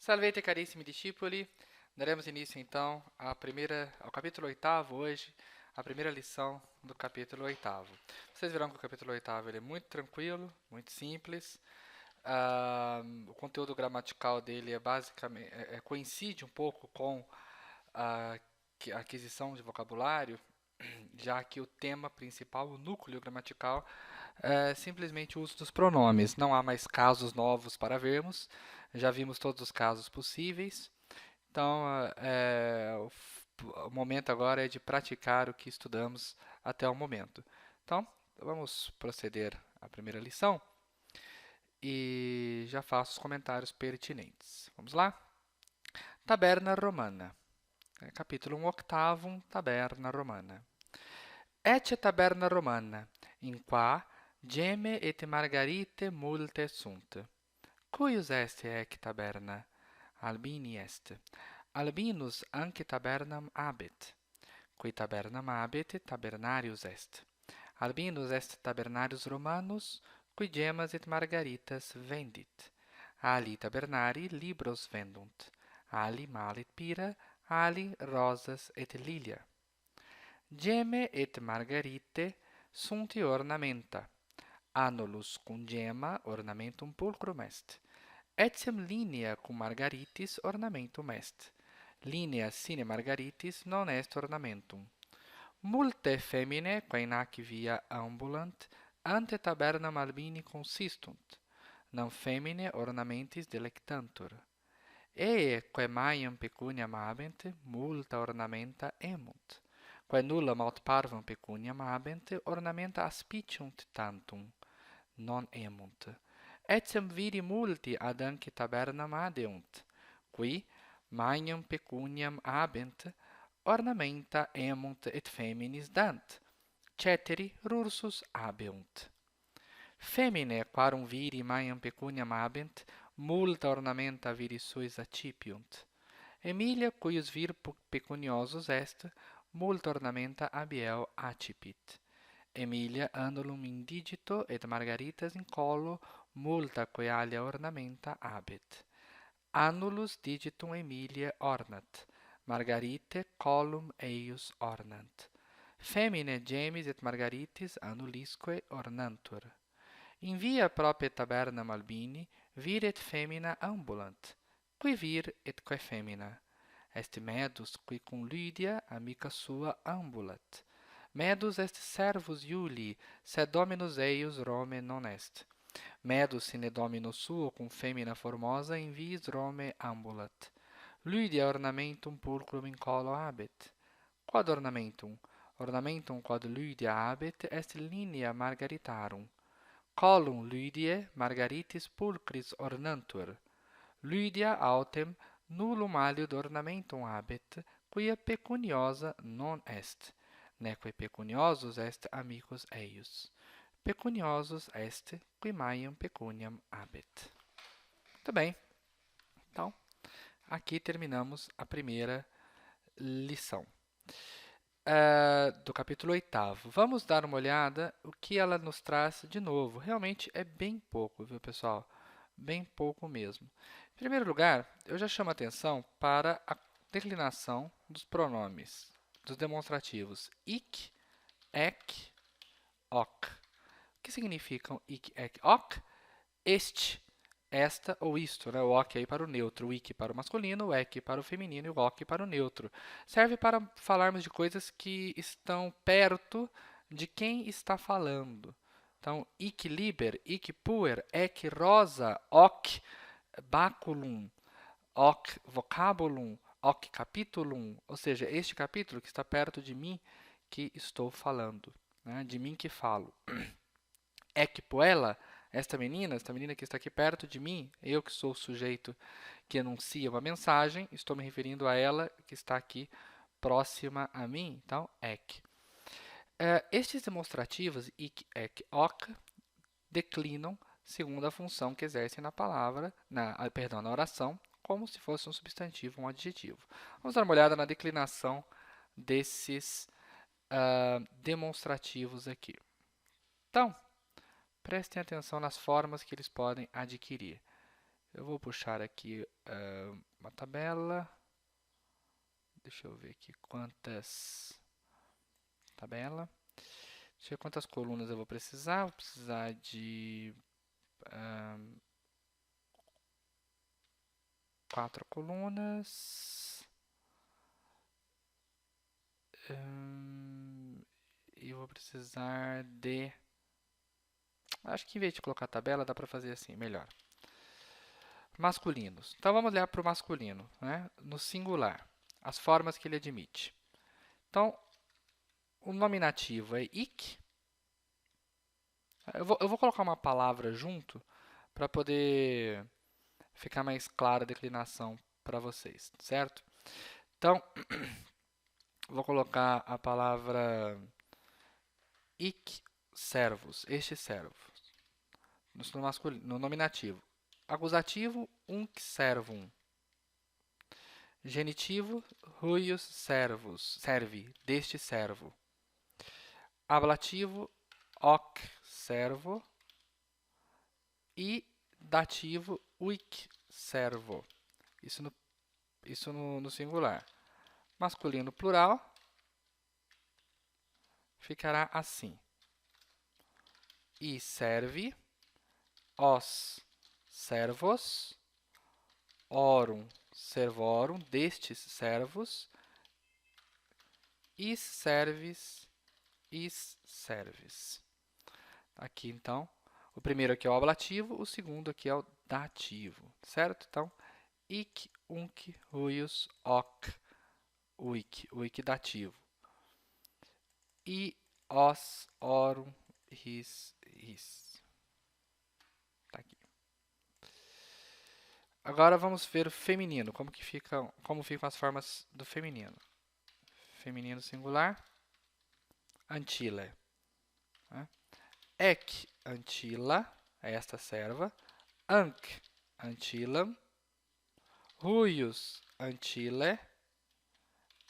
Salvete carissimi discipoli, daremos início então ao capítulo 8 hoje, a primeira lição do capítulo 8. Vocês verão que o capítulo 8 ele é muito tranquilo, muito simples. O conteúdo gramatical dele é basicamente coincide um pouco com a aquisição de vocabulário, já que o tema principal, o núcleo gramatical, é simplesmente o uso dos pronomes. Não há mais casos novos para vermos, já vimos todos os casos possíveis. Então, o momento agora é de praticar o que estudamos até o momento. Então, vamos proceder à primeira lição e já faço os comentários pertinentes. Vamos lá? Taberna Romana. Capítulo 8, Taberna Romana. Ecce taberna Romana, in qua geme et margarite multe sunt. Cuius est ec taberna? Albini est. Albinus anque tabernam habet. Qui tabernam habet, tabernarius est. Albinus est tabernarius Romanus, qui gemas et margaritas vendit. Ali tabernari libros vendunt. Ali malet pira, ali rosas et lilia. Geme et margarite sunt ornamenta. Annulus cum gemma ornamentum pulchrum est. Etiam linea cum margaritis ornamentum est. Linea sine margaritis non est ornamentum. Multe femine, quae in hac via ambulant, ante tabernam albini consistunt. Non femine ornamentis delectantur. Quae maiam pecuniam habent, multa ornamenta emunt. Quae nullam aut parvam pecuniam habent, ornamenta aspiciunt tantum, non emunt. Etiam viri multi ad anque tabernam adeunt, qui magnam pecuniam habent, ornamenta emunt et feminis dant, ceteri rursus habeunt. Femine, quarum viri magnam pecuniam habent, multa ornamenta viri suis accipiunt. Emilia, cuius vir pecuniosus est, multa ornamenta abieo accipit. Emilia annulum indigito et margaritas in collo multa quae alia ornamenta habet. Annulus digitum Emilia ornat, margarite collum eius ornant. Femine gemmis et margaritis annulisque ornantur. In via propria tabernam albini vir et femina ambulant, qui vir et quae femina. Est medus qui cum Lydia amica sua ambulat. Medus est servus Iulii, sed dominus eius Rome non est. Medus sine domino suo cum femina formosa in viis Rome ambulat. Lydia ornamentum pulchrum in collo habet. Quod ornamentum? Ornamentum quod Lydia habet est linea margaritarum. Collum Lydiae margaritis pulchris ornantur. Lydia autem nullum aliud ornamentum habet, quia pecuniosa non est, neque pecuniosus est amicus eius. Pecuniosus est qui maiam pecuniam habet. Muito bem. Então, aqui terminamos a primeira lição do capítulo 8. Vamos dar uma olhada o que ela nos traz de novo. Realmente é bem pouco, viu, pessoal? Bem pouco mesmo. Em primeiro lugar, eu já chamo a atenção para a declinação dos pronomes, dos demonstrativos ic, ec, oc. O que significam ic, ec, oc? Este, esta ou isto, né? O oc aí para o neutro, o ic para o masculino, o ec para o feminino e o oc para o neutro. Serve para falarmos de coisas que estão perto de quem está falando. Então, ic liber, ic puer, ec rosa, oc baculum, hoc vocabulum, hoc capitulum, ou seja, este capítulo que está perto de mim que estou falando, né? De mim que falo. Ec puella, esta menina que está aqui perto de mim, eu que sou o sujeito que anuncia uma mensagem, estou me referindo a ela que está aqui próxima a mim, então, ec. Estes demonstrativos, ic, ec, oc, declinam segundo a função que exercem na palavra, na oração, como se fosse um substantivo, um adjetivo. Vamos dar uma olhada na declinação desses demonstrativos aqui. Então, prestem atenção nas formas que eles podem adquirir. Eu vou puxar aqui uma tabela. Deixa eu ver aqui quantas tabela. Deixa eu ver quantas colunas eu vou precisar. Vou precisar de 4 colunas. E vou precisar de... Acho que em vez de colocar tabela, dá para fazer assim, melhor. Masculinos. Então, vamos olhar para o masculino, né? No singular. As formas que ele admite. Então, o nominativo é ik. Eu vou colocar uma palavra junto para poder ficar mais clara a declinação para vocês, certo? Então, vou colocar a palavra ik servos, este servo, no masculino, no nominativo. Acusativo, unc servum. Genitivo, huius servus, servi, deste servo. Ablativo, hoc servo. E dativo, uic servo. Isso no singular. Masculino plural ficará assim. I servi, os servos, orum servorum, destes servos, is servis, is servis. Aqui, então, o primeiro aqui é o ablativo, o segundo aqui é o dativo, certo? Então, ic, unc, huius, hoc, uic dativo. I, os, orum, his, his. Tá aqui. Agora vamos ver o feminino, como ficam as formas do feminino. Feminino singular, antila. Né? Ec, antila, é esta serva. Anc, antilam. Huius, antile.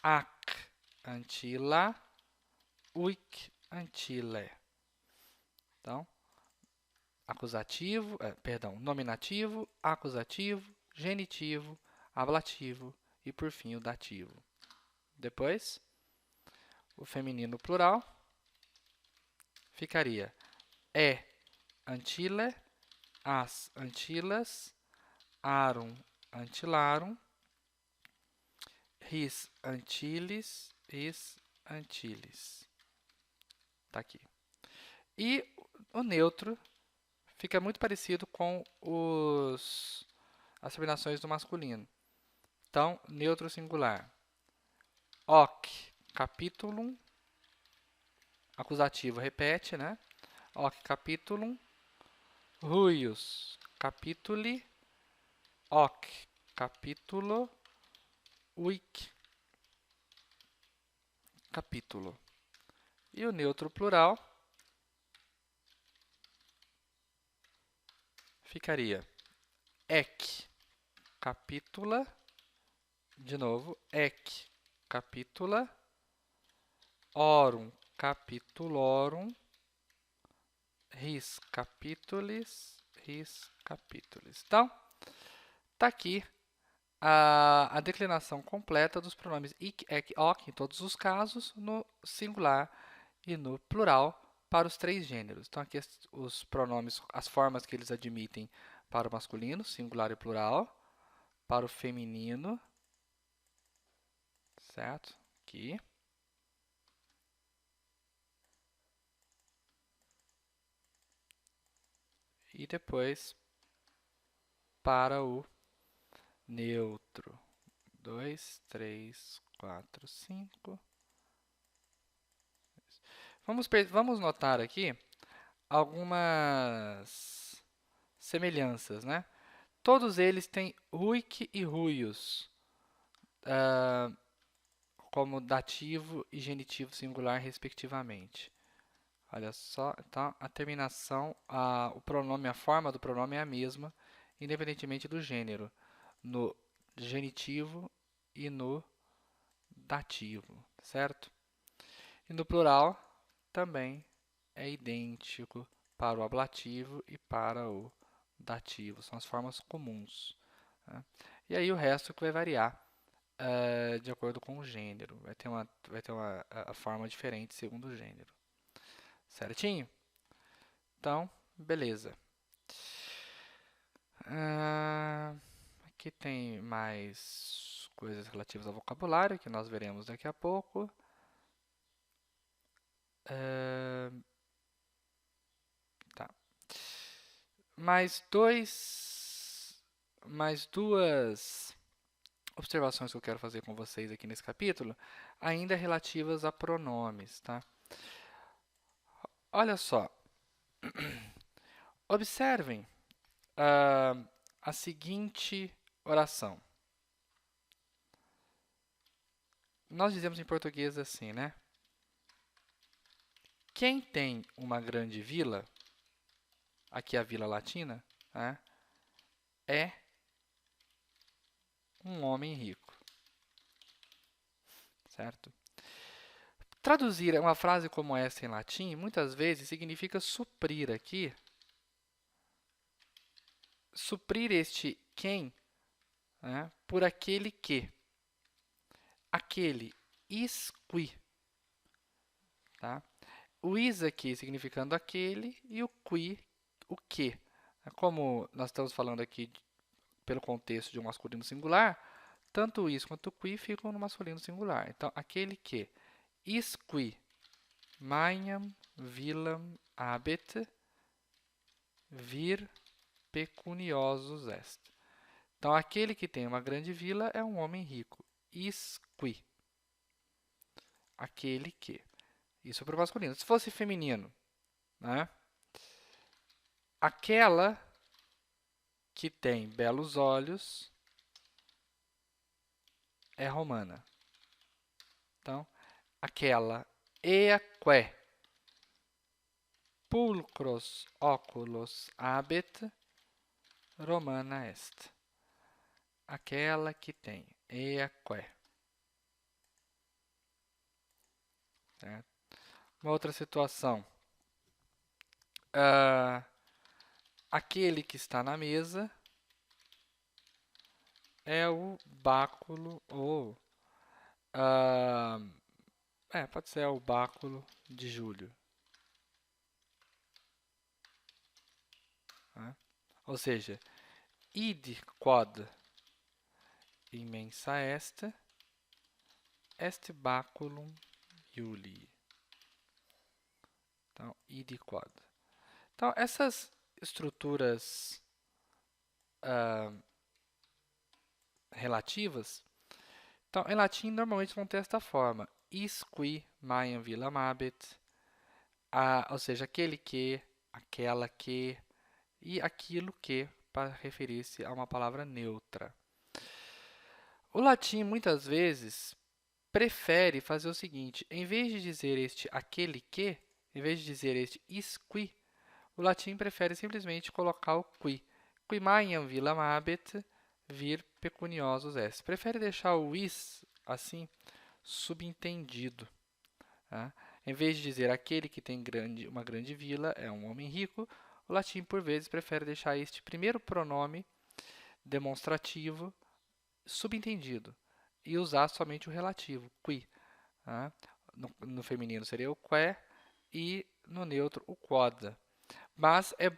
Ac, antila. Uic, antile. Então, acusativo, nominativo, acusativo, genitivo, ablativo e, por fim, o dativo. Depois, o feminino plural ficaria antile, as antilas, arum antilarum, his antilis, is antilis. Tá aqui. E o neutro fica muito parecido com as terminações do masculino. Então, neutro singular. Hoc, capitulum. Acusativo repete, né? Hoc capitulum. Huius, capituli. Hoc, capítulo. Uic, capítulo. E o neutro plural ficaria ec, capítula. De novo, ec, capítula. Orum, capitulorum. His capítulis, his capítulis. Então, está aqui a declinação completa dos pronomes ik, ek, ok, em todos os casos, no singular e no plural, para os 3 gêneros. Então, aqui os pronomes, as formas que eles admitem para o masculino, singular e plural, para o feminino, certo? Aqui. E depois para o neutro. 2, 3, 4, 5. Vamos notar aqui algumas semelhanças, né? Todos eles têm huic e huius como dativo e genitivo singular, respectivamente. Olha só, então a terminação, o pronome, a forma do pronome é a mesma, independentemente do gênero, no genitivo e no dativo, certo? E no plural também é idêntico para o ablativo e para o dativo, são as formas comuns. Tá? E aí o resto que vai variar de acordo com o gênero. Vai ter a forma diferente segundo o gênero. Certinho? Então, beleza. Aqui tem mais coisas relativas ao vocabulário que nós veremos daqui a pouco. Tá. Mais duas observações que eu quero fazer com vocês aqui nesse capítulo, ainda relativas a pronomes, tá? Olha só. Observem a seguinte oração. Nós dizemos em português assim, né? Quem tem uma grande vila, aqui a Vila Latina, né, é um homem rico, certo? Traduzir uma frase como essa em latim, muitas vezes, significa suprir aqui, suprir este quem, né, por aquele que. Aquele, is qui, tá? O is aqui significando aquele e o qui, o que. Como nós estamos falando aqui pelo contexto de um masculino singular, tanto o is quanto o qui ficam no masculino singular. Então, aquele que. Is qui maiam vilam habet vir pecuniosus est. Então, aquele que tem uma grande vila é um homem rico. Is qui. Aquele que. Isso para o masculino. Se fosse feminino, né? Aquela que tem belos olhos é romana. Então, aquela eaque pulcros oculos habet romana est. Aquela que tem eaque. Certo? Uma outra situação. Aquele que está na mesa é o báculo ou pode ser o báculo de Júlio. Ou seja, id quod immensa est baculum Iulii. Então, id quod. Então, essas estruturas relativas, então, em latim, normalmente vão ter esta forma. Is qui maiam vilam habet, ou seja, aquele que, aquela que, e aquilo que, para referir-se a uma palavra neutra. O latim, muitas vezes, prefere fazer o seguinte, em vez de dizer este aquele que, em vez de dizer este is qui, o latim prefere simplesmente colocar o qui. Qui maiam vilam habet vir pecuniosus est. Prefere deixar o is, assim, subentendido. Tá? Em vez de dizer aquele que tem uma grande vila é um homem rico, o latim, por vezes, prefere deixar este primeiro pronome demonstrativo subentendido e usar somente o relativo, qui. Tá? No feminino seria o que e no neutro o quod. Mas é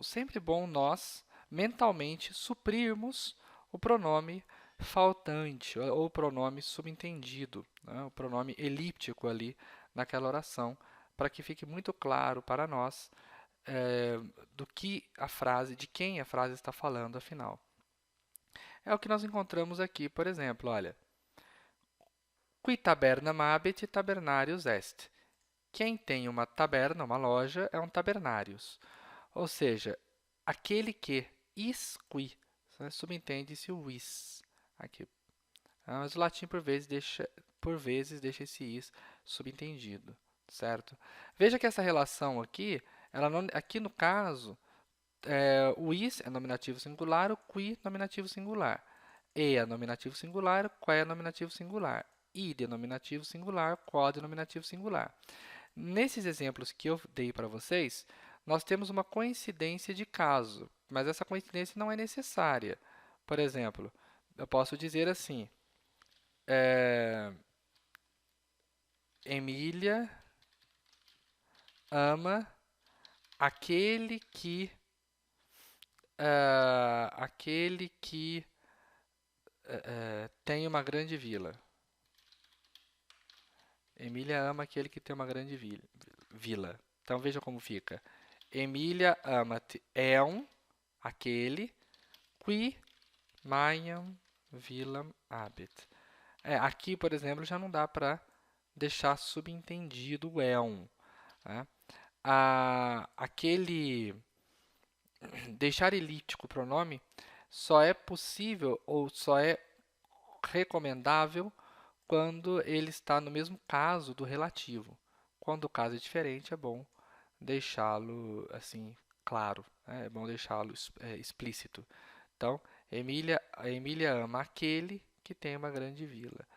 sempre bom nós mentalmente suprirmos o pronome faltante ou o pronome subentendido, né? O pronome elíptico ali naquela oração, para que fique muito claro para nós de quem a frase está falando, afinal. É o que nós encontramos aqui, por exemplo, olha. Qui tabernam habet tabernarius est. Quem tem uma taberna, uma loja, é um tabernarius. Ou seja, aquele que, is qui, subentende-se o is aqui. Mas o latim, por vezes, deixa esse is subentendido, certo? Veja que essa relação aqui, aqui no caso, o is é nominativo singular, o qui nominativo singular. E é nominativo singular, que é nominativo singular. Id é nominativo singular, quod é nominativo singular. Nesses exemplos que eu dei para vocês, nós temos uma coincidência de caso, mas essa coincidência não é necessária. Por exemplo, eu posso dizer assim, Emília ama aquele que tem uma grande vila. Emília ama aquele que tem uma grande vila. Então veja como fica. Emília ama aquele qui maiam vilam habet. Aqui, por exemplo, já não dá para deixar subentendido o éon. Né? Deixar elíptico o pronome só é possível ou só é recomendável quando ele está no mesmo caso do relativo. Quando o caso é diferente, é bom deixá-lo assim claro, né? É bom deixá-lo explícito. Então, a Emília ama aquele que tem uma grande vila.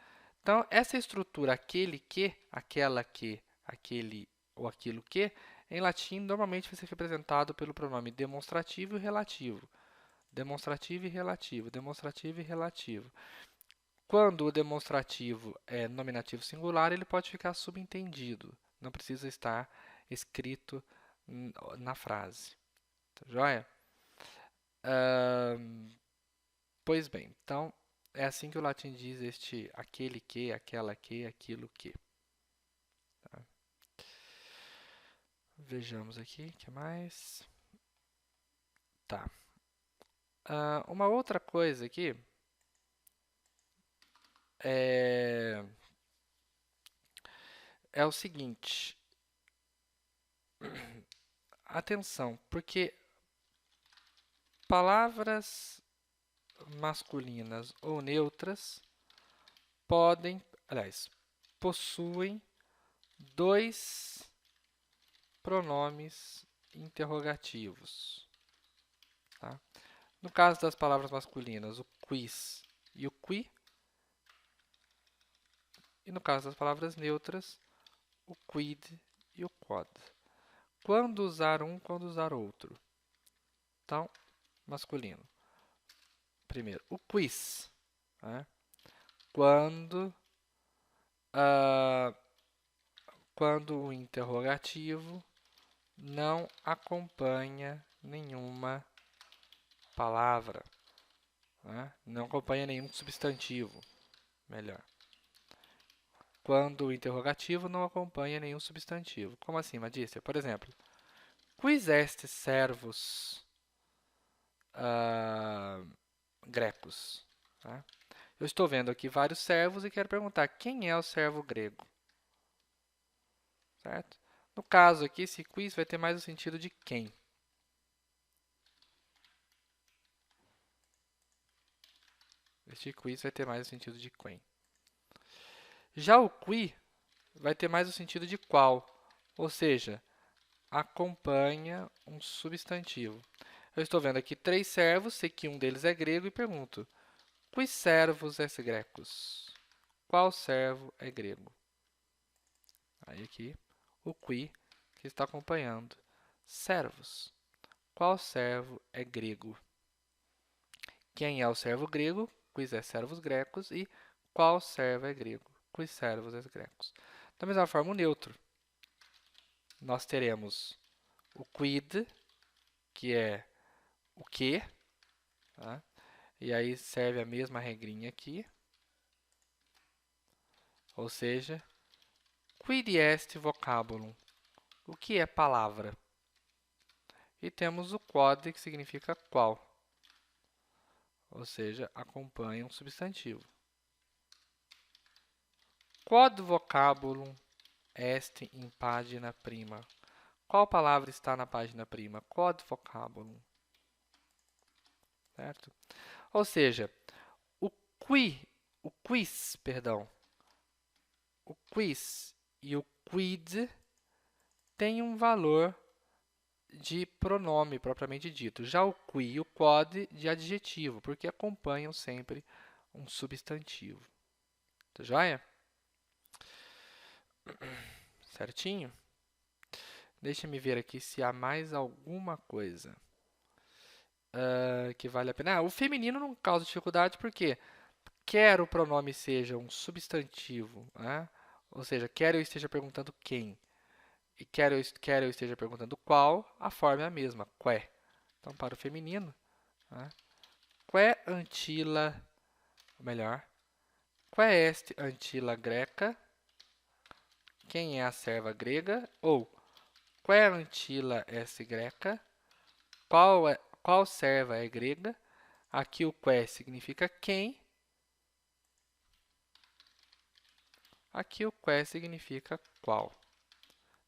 Então, essa estrutura aquele que, aquela que, aquele ou aquilo que, em latim normalmente vai ser representado pelo pronome demonstrativo e relativo. Demonstrativo e relativo, demonstrativo e relativo. Quando o demonstrativo é nominativo singular, ele pode ficar subentendido. Não precisa estar escrito na frase. Tá joia? Pois bem, então é assim que o latim diz aquele que, aquela que, aquilo que. Tá? Vejamos aqui, o que mais? Tá. Uma outra coisa aqui é o seguinte. Atenção, porque palavras masculinas ou neutras possuem dois pronomes interrogativos. Tá? No caso das palavras masculinas, o quis e o qui. E no caso das palavras neutras, o quid e o quod. Quando usar um, quando usar outro? Então, masculino. Primeiro, o quis. Né? Quando o interrogativo não acompanha nenhuma palavra, né? Não acompanha nenhum substantivo, melhor. Quando o interrogativo não acompanha nenhum substantivo. Como assim, Madícia? Por exemplo, quis estes servos grecos? Tá? Eu estou vendo aqui vários servos e quero perguntar quem é o servo grego? Certo? No caso aqui, esse quis vai ter mais o sentido de quem. Este quiz vai ter mais o sentido de quem. Já o qui vai ter mais o sentido de qual, ou seja, acompanha um substantivo. Eu estou vendo aqui 3 servos, sei que um deles é grego e pergunto, quis servos es grecos? Qual servo é grego? Aí aqui, o qui que está acompanhando. Servos. Qual servo é grego? Quem é o servo grego? Quis é servos grecos. E qual servo é grego? Quis servos é grecos. Da mesma forma, o neutro. Nós teremos o quid, que é o que. Tá? E aí serve a mesma regrinha aqui. Ou seja, quid est vocabulum? O que é palavra? E temos o quod, que significa qual. Ou seja, acompanha um substantivo. Quod vocabulum est in pagina prima? Qual palavra está na página prima? Quod vocabulum. Certo? Ou seja, o quis e o quid têm um valor de pronome propriamente dito. Já o qui e o quod de adjetivo, porque acompanham sempre um substantivo. Tá joia? Certinho? Deixa-me ver aqui se há mais alguma coisa que vale a pena. O feminino não causa dificuldade porque quer o pronome seja um substantivo, né? Ou seja, quer eu esteja perguntando quem e quer eu esteja perguntando qual, a forma é a mesma, qué. Então, para o feminino, né? Qué antila, ou melhor, qué est antila greca? Quem é a serva grega? Ou qué antila est greca? Qual serva é grega? Aqui o qué significa quem. Aqui o qué significa qual.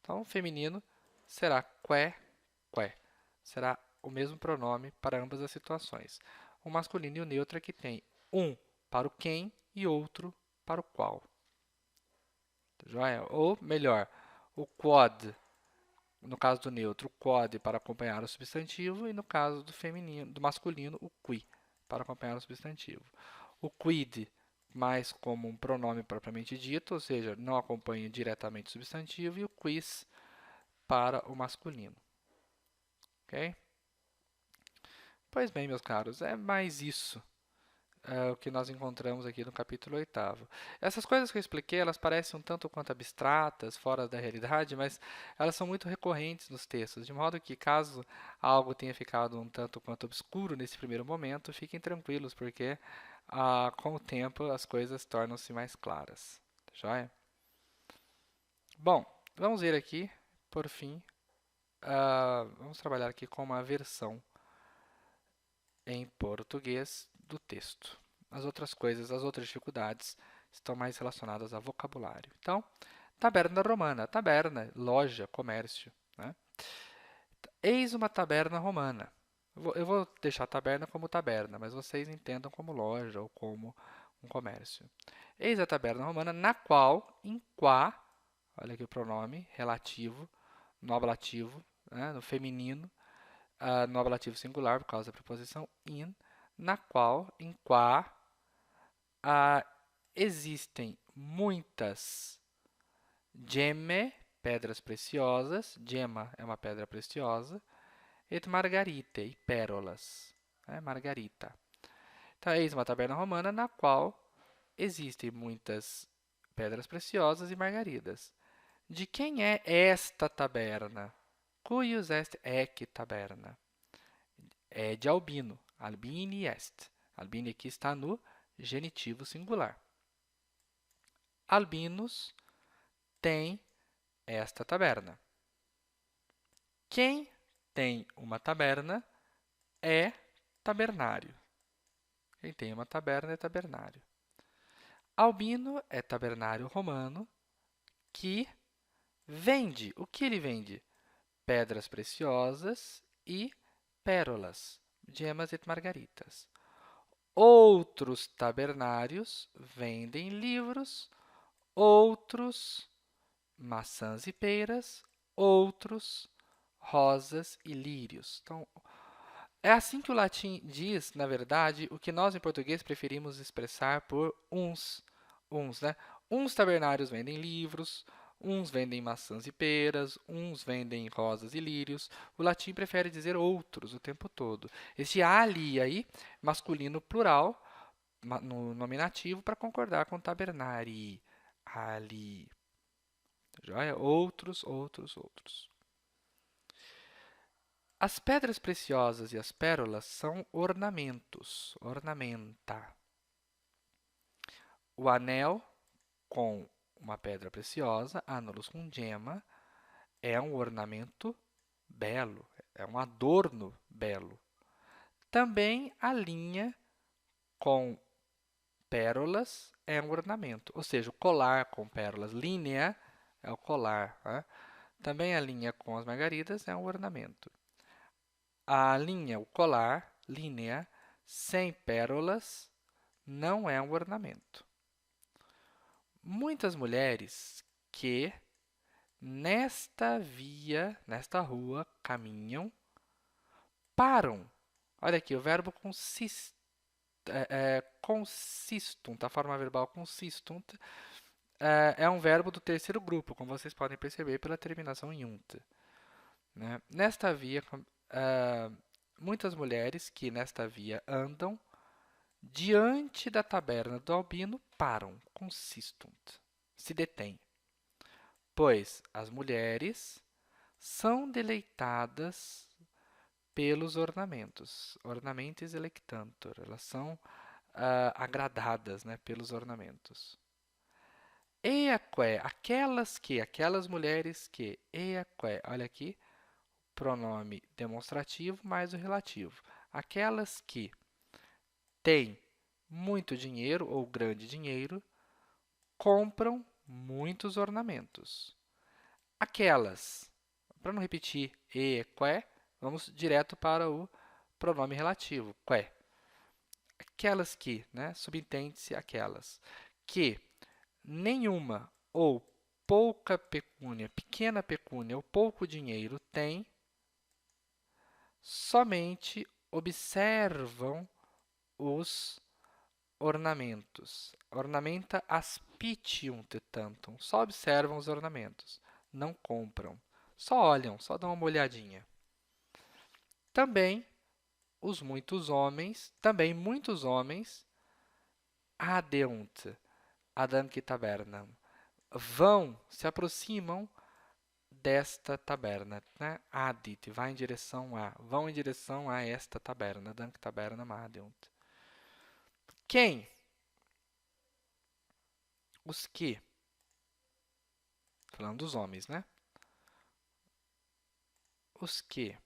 Então, o feminino será qué, qué. Será o mesmo pronome para ambas as situações. O masculino e o neutro é que tem um para o quem e outro para o qual. Joia? Ou melhor, o quod, no caso do neutro, o quod para acompanhar o substantivo e no caso do feminino, do masculino, o qui para acompanhar o substantivo. O quid mais como um pronome propriamente dito, ou seja, não acompanha diretamente o substantivo, e o quis para o masculino. Ok? Pois bem, meus caros, é mais isso o que nós encontramos aqui no capítulo 8º. Essas coisas que eu expliquei, elas parecem um tanto quanto abstratas, fora da realidade, mas elas são muito recorrentes nos textos, de modo que, caso algo tenha ficado um tanto quanto obscuro nesse primeiro momento, fiquem tranquilos, porque com o tempo as coisas tornam-se mais claras. Tá joia? Bom, vamos ver aqui, por fim, vamos trabalhar aqui com uma versão em português do texto. As outras coisas, as outras dificuldades estão mais relacionadas a vocabulário. Então, taberna romana, taberna, loja, comércio, né? Eis uma taberna romana. Eu vou deixar taberna como taberna, mas vocês entendam como loja ou como um comércio. Eis a taberna romana na qual, em qua, olha aqui o pronome relativo, no ablativo, né, no feminino, no ablativo singular, por causa da preposição in, na qual, em qua, existem muitas gemme, pedras preciosas, gemma é uma pedra preciosa, et margarite, e pérolas, né? Margarita. Então, eis uma taberna romana na qual existem muitas pedras preciosas e margaridas. De quem é esta taberna? Cuius est ec taberna? É de Albino. Albini est. Albini aqui está no genitivo singular. Albinos tem esta taberna. Quem tem uma taberna é tabernário. Quem tem uma taberna é tabernário. Albino é tabernário romano que vende. O que ele vende? Pedras preciosas e pérolas, gemas et margaritas. Outros tabernários vendem livros, outros maçãs e peiras, outros rosas e lírios. Então, é assim que o latim diz, na verdade, o que nós em português preferimos expressar por uns. Uns, né? Uns tabernários vendem livros, uns vendem maçãs e peras, uns vendem rosas e lírios. O latim prefere dizer outros o tempo todo. Esse ali aí, masculino plural, no nominativo, para concordar com tabernari. Ali. Joia? Outros, outros, outros. As pedras preciosas e as pérolas são ornamentos, ornamenta. O anel com uma pedra preciosa, annulus com gemma, é um ornamento belo, é um adorno belo. Também a linha com pérolas é um ornamento, ou seja, o colar com pérolas, linea é o colar, né? Também a linha com as margaridas é um ornamento. A linha, o colar, linea, sem pérolas, não é um ornamento. Muitas mulheres que nesta via, nesta rua, caminham, param. Olha aqui, o verbo consistunt, a forma verbal consistunt, é um verbo do terceiro grupo, como vocês podem perceber pela terminação em unt. né? Nesta via, muitas mulheres que nesta via andam, diante da taberna do Albino, param, consistunt, se detêm, pois as mulheres são deleitadas pelos ornamentos, ornamentis electantur, elas são agradadas, né, pelos ornamentos. Eaque, aquelas mulheres que, eaque, olha aqui, pronome demonstrativo mais o relativo. Aquelas que têm muito dinheiro ou grande dinheiro, compram muitos ornamentos. Aquelas, para não repetir e, que, vamos direto para o pronome relativo, que. Aquelas que, né, subentende-se aquelas, que nenhuma ou pouca pecúnia, pequena pecúnia ou pouco dinheiro têm, somente observam os ornamentos. Ornamenta aspicium tantum. Só observam os ornamentos, não compram. Só olham, só dão uma olhadinha. Também muitos homens, adeunt, adamque tabernam, se aproximam desta taberna, né? Adit, vai em direção a, vão em direção a esta taberna, dank tabernam adeunt. Quem? Os que? Falando dos homens, né? Os que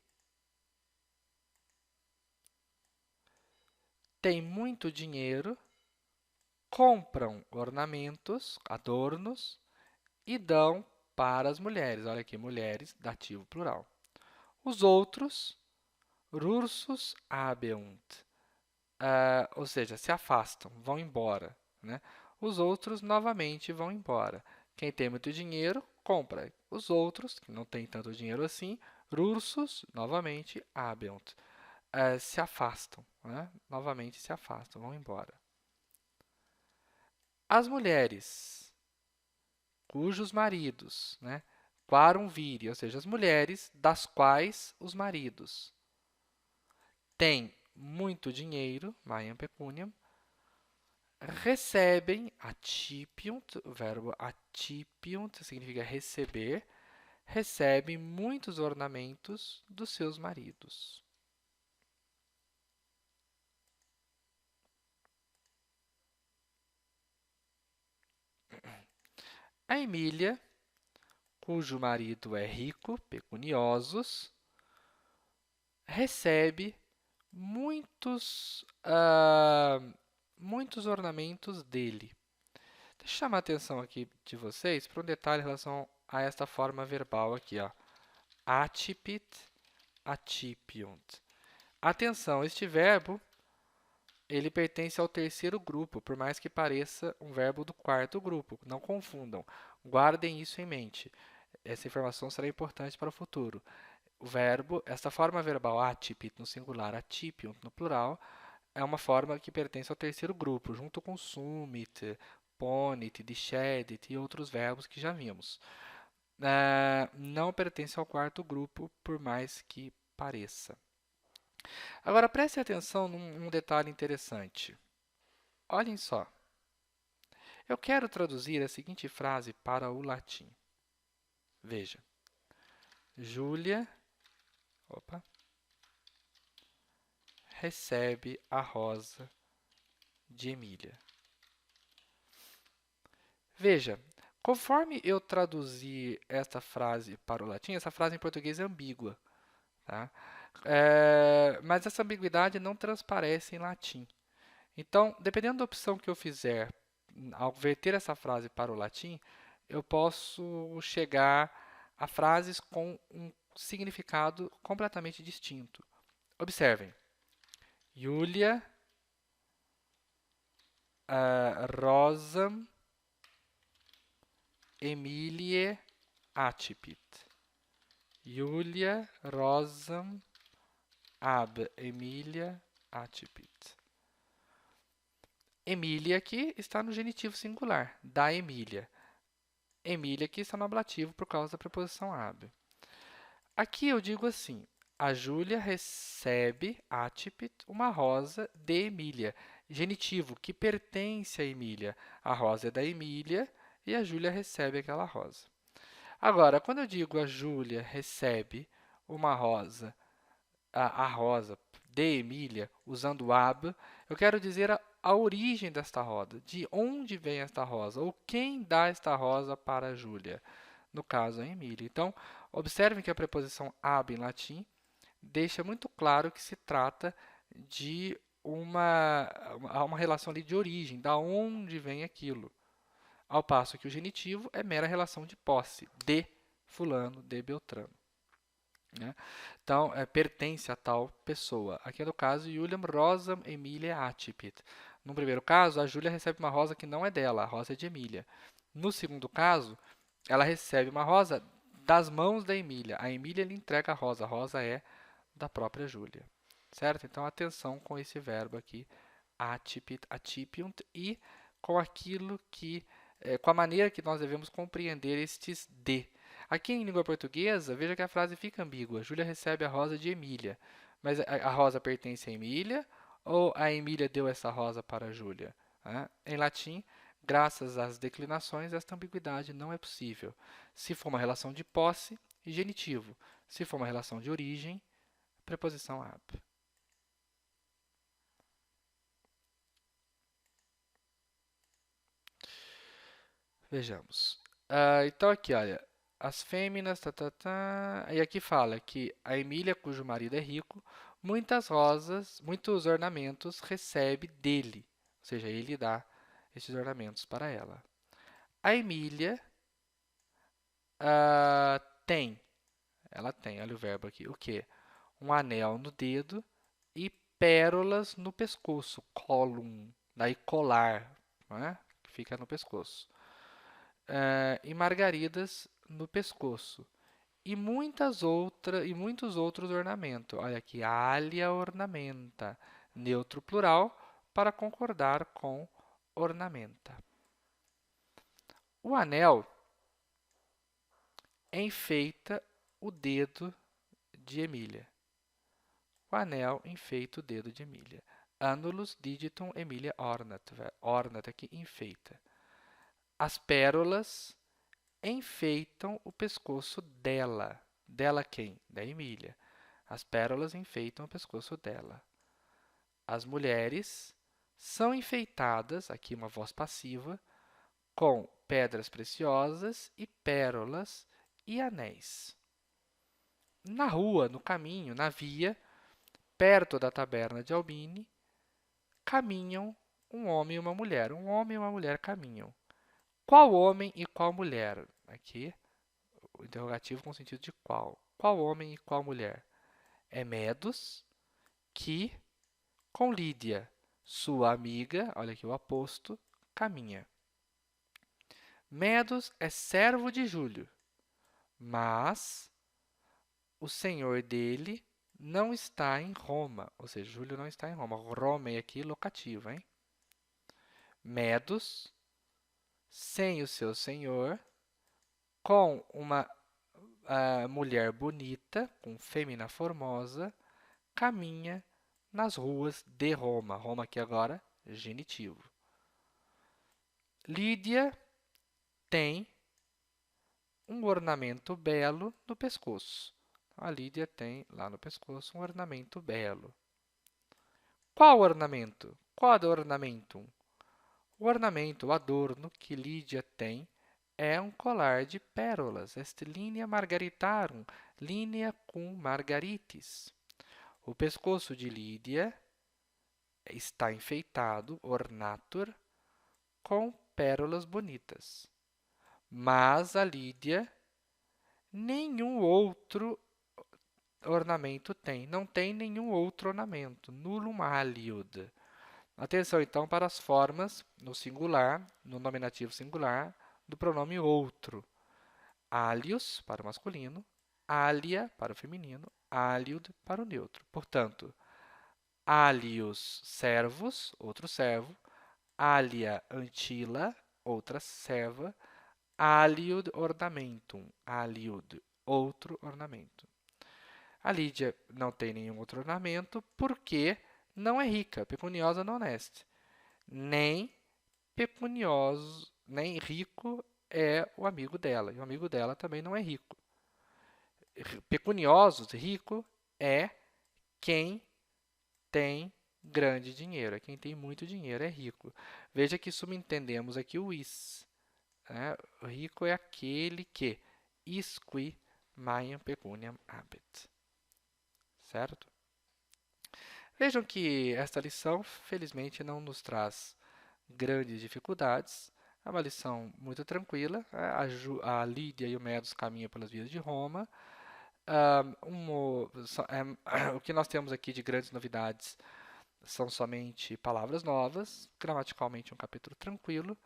têm muito dinheiro, compram ornamentos, adornos, e dão para as mulheres. Olha aqui, mulheres, dativo plural. Os outros, rursus habeunt, ou seja, se afastam, vão embora, né? Os outros, novamente, vão embora. Quem tem muito dinheiro, compra. Os outros, que não têm tanto dinheiro assim, rursus, novamente, habeunt, se afastam, né? Novamente se afastam, vão embora. As mulheres cujos maridos, né, quarum viri, ou seja, as mulheres das quais os maridos têm muito dinheiro, maiam pecuniam, recebem accipiunt, o verbo accipiunt significa receber, recebem muitos ornamentos dos seus maridos. A Emília, cujo marido é rico, pecuniosos, recebe muitos ornamentos dele. Deixa eu chamar a atenção aqui de vocês para um detalhe em relação a esta forma verbal aqui, ó. Accipit, accipiunt. Atenção, este verbo ele pertence ao terceiro grupo, por mais que pareça um verbo do quarto grupo. Não confundam. Guardem isso em mente. Essa informação será importante para o futuro. O verbo, essa forma verbal accipit no singular, accipiunt no plural, é uma forma que pertence ao terceiro grupo, junto com sumit, ponit, discedit e outros verbos que já vimos. Não pertence ao quarto grupo, por mais que pareça. Agora, preste atenção num detalhe interessante. Olhem só. Eu quero traduzir a seguinte frase para o latim. Veja. Júlia recebe a rosa de Emília. Veja, conforme eu traduzir esta frase para o latim, essa frase em português é ambígua, tá? Mas essa ambiguidade não transparece em latim. Então, dependendo da opção que eu fizer ao verter essa frase para o latim, eu posso chegar a frases com um significado completamente distinto. Observem. Julia rosam Emilie accipit. Julia rosam ab Emilia accipit. Emília aqui está no genitivo singular, da Emília. Emília aqui está no ablativo por causa da preposição ab. Aqui eu digo assim, a Júlia recebe, Atipit, uma rosa de Emília. Genitivo, que pertence a Emília. A rosa é da Emília e a Júlia recebe aquela rosa. Agora, quando eu digo a Júlia recebe uma rosa, a rosa de Emília, usando ab, eu quero dizer a origem desta rosa, de onde vem esta rosa, ou quem dá esta rosa para a Júlia. No caso, a Emília. Então, observem que a preposição ab em latim deixa muito claro que se trata de uma relação ali de origem, da onde vem aquilo. Ao passo que o genitivo é mera relação de posse, de fulano, de Beltrano. Né? Então, pertence a tal pessoa. Aqui no caso, Juliam Rosam Emilia Atipit. No primeiro caso, a Júlia recebe uma rosa que não é dela, a rosa é de Emília. No segundo caso, ela recebe uma rosa das mãos da Emília. A Emília lhe entrega a rosa é da própria Júlia. Certo? Então, atenção com esse verbo aqui, atipit, atipiunt, e com aquilo que, com a maneira que nós devemos compreender estes de. Aqui em língua portuguesa, veja que a frase fica ambígua. Júlia recebe a rosa de Emília. Mas a rosa pertence a Emília ou a Emília deu essa rosa para a Júlia? Em latim, graças às declinações, esta ambiguidade não é possível. Se for uma relação de posse, genitivo. Se for uma relação de origem, preposição ab. Vejamos. Então, aqui, olha, as fêmeas, e aqui fala que a Emília, cujo marido é rico, muitas rosas, muitos ornamentos recebe dele, ou seja, ele dá esses ornamentos para ela. A Emília tem, ela tem, olha o verbo aqui, o quê? Um anel no dedo e pérolas no pescoço, colum, daí colar, né? Que fica no pescoço. E margaridas no pescoço. E muitos outros ornamentos. Olha aqui, alia ornamenta, neutro plural, para concordar com ornamenta. O anel enfeita o dedo de Emília. O anel enfeita o dedo de Emília. Annulus digitum Emilia ornat. Ornat aqui, enfeita. As pérolas enfeitam o pescoço dela. Dela quem? Da Emília. As pérolas enfeitam o pescoço dela. As mulheres são enfeitadas, aqui uma voz passiva, com pedras preciosas e pérolas e anéis. Na rua, no caminho, na via, perto da taberna de Albini, caminham um homem e uma mulher. Um homem e uma mulher caminham. Qual homem e qual mulher? Aqui, o interrogativo com sentido de qual. Qual homem e qual mulher? É Medos, que, com Lídia, sua amiga, olha aqui o aposto, caminha. Medos é servo de Júlio, mas o senhor dele não está em Roma, ou seja, Júlio não está em Roma. Roma é aqui locativa, hein? Medos, sem o seu senhor, com uma mulher bonita, com fêmea formosa, caminha nas ruas de Roma. Roma aqui agora, genitivo. Lídia tem um ornamento belo no pescoço. A Lídia tem lá no pescoço um ornamento belo. Qual ornamento? Qual é o ornamento? O ornamento, o adorno que Lídia tem é um colar de pérolas, est linea margaritarum, linea cum margaritis. O pescoço de Lídia está enfeitado, ornatur, com pérolas bonitas. Mas a Lídia nenhum outro ornamento tem. Não tem nenhum outro ornamento. Nullum aliud. Atenção, então, para as formas no singular, no nominativo singular, do pronome outro. Alius, para o masculino, alia, para o feminino, aliud, para o neutro. Portanto, alius servus, outro servo, alia antila, outra serva, aliud ornamentum, aliud, outro ornamento. A Lídia não tem nenhum outro ornamento porque não é rica, pecuniosa não est. Nem pecunioso, nem rico é o amigo dela, e o amigo dela também não é rico. Pecuniosos, rico, é quem tem grande dinheiro, é quem tem muito dinheiro, é rico. Veja que subentendemos aqui o is. Né? O rico é aquele que isqui maiam pecuniam habet. Certo? Vejam que esta lição, felizmente, não nos traz grandes dificuldades. É uma lição muito tranquila. A Lídia e o Medos caminham pelas vias de Roma. O que nós temos aqui de grandes novidades são somente palavras novas, gramaticalmente um capítulo tranquilo,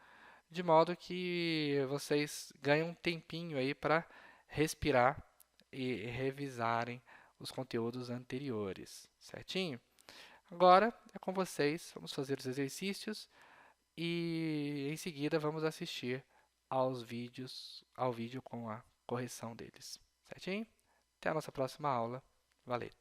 de modo que vocês ganham um tempinho aí para respirar e revisarem os conteúdos anteriores, certinho? Agora é com vocês, vamos fazer os exercícios e em seguida vamos assistir ao vídeo com a correção deles, certinho? Até a nossa próxima aula. Valeu!